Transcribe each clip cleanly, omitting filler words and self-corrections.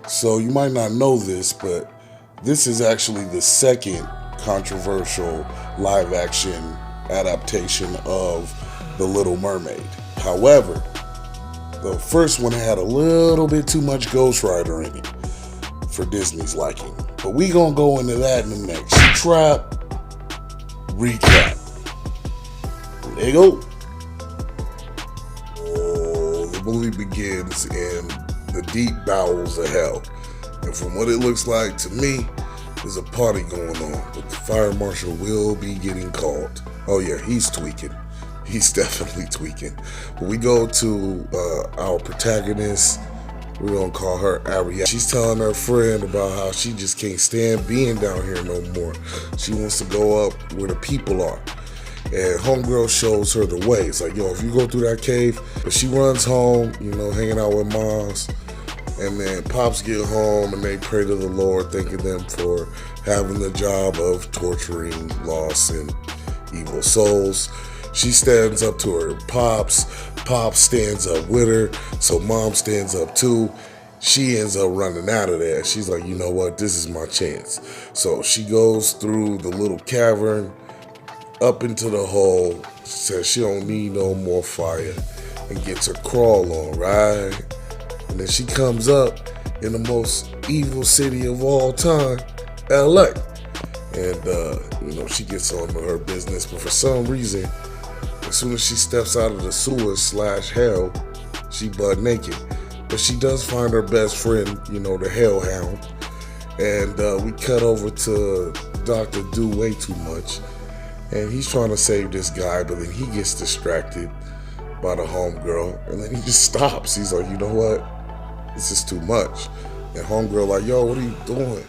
So you might not know this, but this is actually the second controversial live action adaptation of The Little Mermaid. However, the first one had a little bit too much Ghost Rider in it for Disney's liking. But we gonna go into that in the next trap recap. There you go. Oh, the movie begins in the deep bowels of hell. And from what it looks like to me, there's a party going on, but the fire marshal will be getting called. Oh yeah, he's tweaking. He's definitely tweaking. But we go to our protagonist. We're gonna call her Ariel. She's telling her friend about how she just can't stand being down here no more. She wants to go up where the people are. And homegirl shows her the way. It's like, yo, if you go through that cave, but she runs home, hanging out with moms. And then pops get home and they pray to the Lord, thanking them for having the job of torturing lost and evil souls. She stands up to her pops. Pops stands up with her. So mom stands up too. She ends up running out of there. She's like, you know what? This is my chance. So she goes through the little cavern up into the hole. Says she don't need no more fire and gets her crawl on, right? And then she comes up in the most evil city of all time, LA. And, she gets on with her business. But for some reason, as soon as she steps out of the sewer/hell, she butt naked. But she does find her best friend, the hellhound. And we cut over to Dr. Do Way Too Much. And he's trying to save this guy, but then he gets distracted by the homegirl. And then he just stops. He's like, you know what? This is too much. And homegirl like, yo, what are you doing?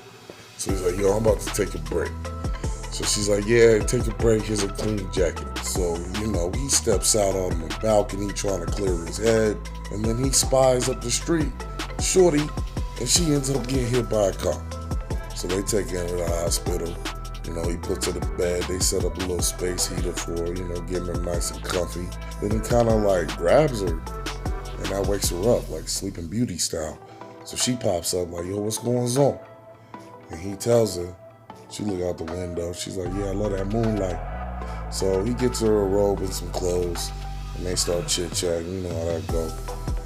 So he's like, yo, I'm about to take a break. So she's like, yeah, take a break. Here's a clean jacket. So, he steps out on the balcony trying to clear his head. And then he spies up the street, Shorty, and she ends up getting hit by a car. So they take her to the hospital. He puts her to bed. They set up a little space heater for her, getting her nice and comfy. Then he kind of grabs her, and that wakes her up, like Sleeping Beauty style. So she pops up like, yo, what's going on? And he tells her. She look out the window. She's like, yeah, I love that moonlight. So he gets her a robe and some clothes, and they start chit-chatting. You know how that go.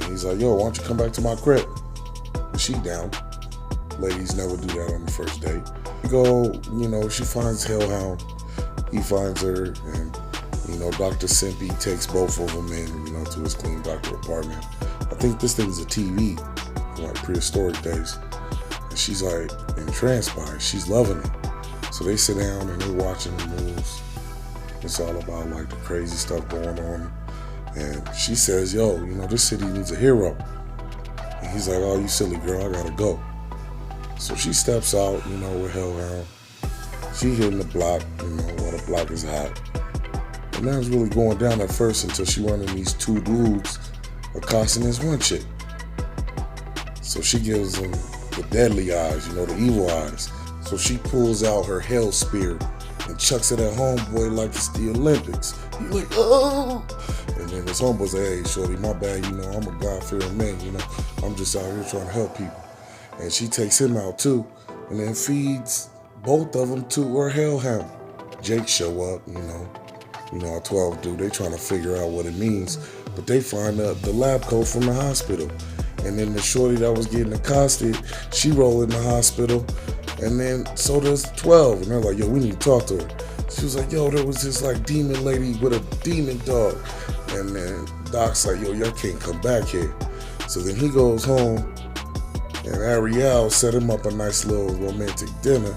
And he's like, yo, why don't you come back to my crib? And she down. Ladies never do that on the first date. We go, she finds Hellhound. He finds her, and, Dr. Simpy takes both of them in, to his clean doctor apartment. I think this thing's a TV, like prehistoric days. And she's entranced by it. She's loving it. So they sit down and they're watching the news. It's all about the crazy stuff going on. And she says, yo, this city needs a hero. And he's like, oh, you silly girl, I gotta go. So she steps out, with Hellhound. She hitting the block, while the block is hot. And nothing's really going down at first until she running these two dudes accosting this one chick. So she gives them the deadly eyes, the evil eyes. So she pulls out her hell spear and chucks it at homeboy like it's the Olympics. He's like, oh! And then his homeboy's like, hey, shorty, my bad, I'm a God-fearing man, I'm just out here trying to help people. And she takes him out too, and then feeds both of them to her hellhound. Jake show up, our 12 dude, they trying to figure out what it means, but they find the lab coat from the hospital. And then the shorty that was getting accosted, she roll in the hospital, and then so does 12. And they're like, yo, we need to talk to her. She was like, yo, there was this demon lady with a demon dog. And then Doc's like, yo, y'all can't come back here. So then he goes home, and Ariel set him up a nice little romantic dinner,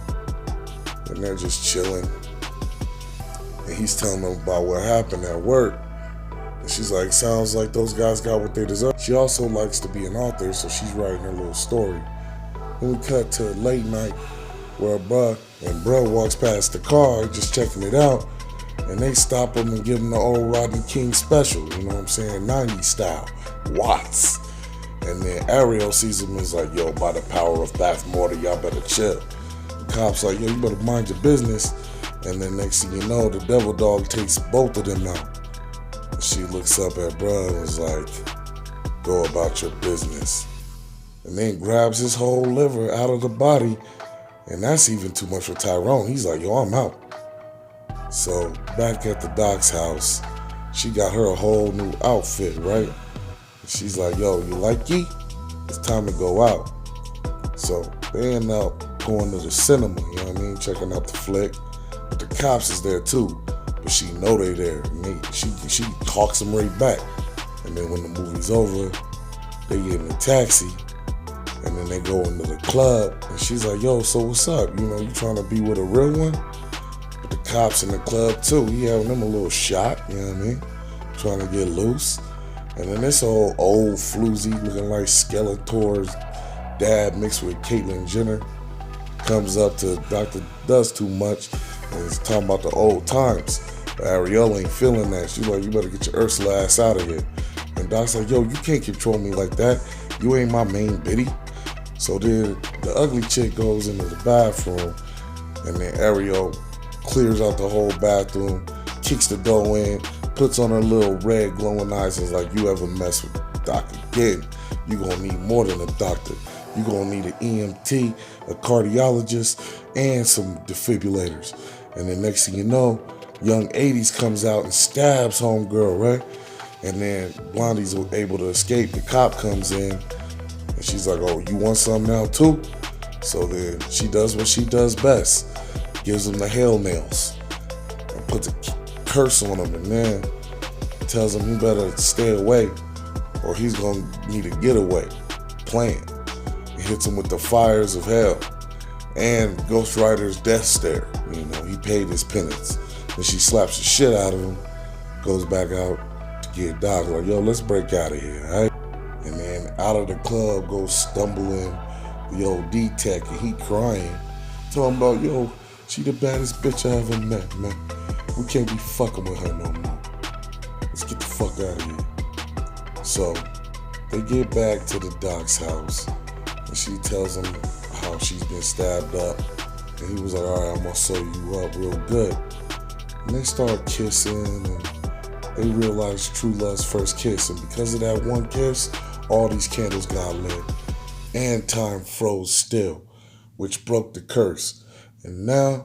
and they're just chilling. And he's telling them about what happened at work. And she's like, sounds like those guys got what they deserve. She also likes to be an author, so she's writing her little story. Then we cut to late night where bruh walks past the car, just checking it out, and they stop him and give him the old Rodney King special, 90s style, Watts. And then Ariel sees him and is like, yo, by the power of Bath Mortar, y'all better chill. The cop's like, yo, you better mind your business. And then next thing you know, the devil dog takes both of them out. And she looks up at bruh and is like, go about your business. and then grabs his whole liver out of the body. And that's even too much for Tyrone. He's like, yo, I'm out. So back at the doc's house, she got her a whole new outfit, right? And she's like, yo, you like ye? It's time to go out. So they end up going to the cinema, you know what I mean? Checking out the flick. But the cops is there too. But she know they there. And she talks them right back. And then when the movie's over, they get in a taxi. And then they go into the club. And she's like, yo, so what's up? You know, you trying to be with a real one? But the cops in the club too. He having them a little shot, you know what I mean? Trying to get loose. And then this old floozy looking like Skeletor's dad mixed with Caitlyn Jenner comes up to Dr. Does Too Much and is talking about the old times. But Ariel ain't feeling that. She's like, you better get your Ursula ass out of here. And Doc's like, yo, you can't control me like that. You ain't my main biddy. So then the ugly chick goes into the bathroom and then Ariel clears out the whole bathroom, kicks the door in, puts on her little red glowing eyes and is like, you ever mess with Doc again, you gonna need more than a doctor. You gonna need an EMT, a cardiologist, and some defibrillators. And then next thing you know, young 80s comes out and stabs homegirl, right? And then Blondie's able to escape. The cop comes in and she's like, oh, you want some now too? So then she does what she does best. Gives him the hail nails and puts a curse on him and then tells him he better stay away or he's gonna need a getaway plan. He hits him with the fires of hell and Ghost Rider's death stare. You know, he paid his penance. Then she slaps the shit out of him, goes back out to get Doc, like, yo, let's break out of here, all right? And then out of the club goes stumbling the old D-Tech and he crying, talking about, yo, she the baddest bitch I ever met, man. We can't be fucking with her no more. Let's get the fuck out of here. So they get back to the doc's house and she tells him how she's been stabbed up. And he was like, all right, I'm gonna sew you up real good. And they start kissing and they realize true love's first kiss. And because of that one kiss, all these candles got lit. And time froze still, which broke the curse. And now